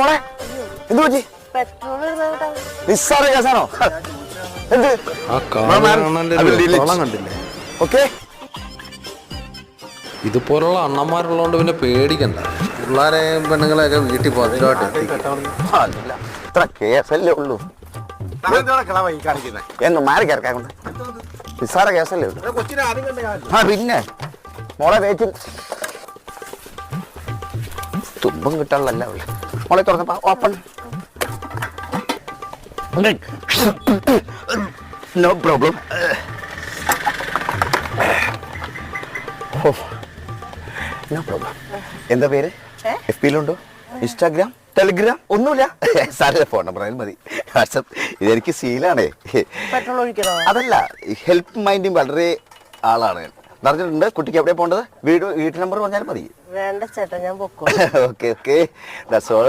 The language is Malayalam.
മോളെ എന്ത് പറ്റി? നിസ്സാര കേസാണോ? എന്ത്? ഓക്കെ, ഇതുപോലുള്ള അണ്ണന്മാരുള്ളതുകൊണ്ട് പിന്നെ പേടിക്കണ്ട. പിള്ളേരെ പെണ്ണുങ്ങളെയൊക്കെ വീട്ടിൽ ഭദ്രമായിട്ട് ഇത്ര കേസല്ലേ ഉള്ളൂ. എന്ന് മാറി കിടക്കാൻ കൊണ്ട് നിസ്സാര കേസല്ലേ ഉള്ളൂ. ആ പിന്നെ മോളെ വേറ്റും തുമ്പും കിട്ടാനുള്ളല്ല ഉള്ളു. മോളെ തുറന്നപ്പോ open. No problem. No problem. എന്താ പേര്? FB യിലുണ്ടോ? ഇൻസ്റ്റാഗ്രാം, ടെലിഗ്രാം ഒന്നുമില്ല? സാറിന്റെ ഫോൺ നമ്പർ അതിൽ മതി. വാട്സപ്പ് ഇതെനിക്ക് ശീലാണേ. അതല്ല, ഹെൽപ്പ് മൈൻഡും വളരെ ആളാണ്. പറഞ്ഞിട്ടുണ്ട് കുട്ടിക്ക് എവിടെ പോകേണ്ടത്? വീട്ട് നമ്പർ പറഞ്ഞാൽ മതി. വേണ്ട ചേട്ടാ, ഞാൻ ഓക്കെ ഓക്കെ, ദാറ്റ്സ് ഓൾ.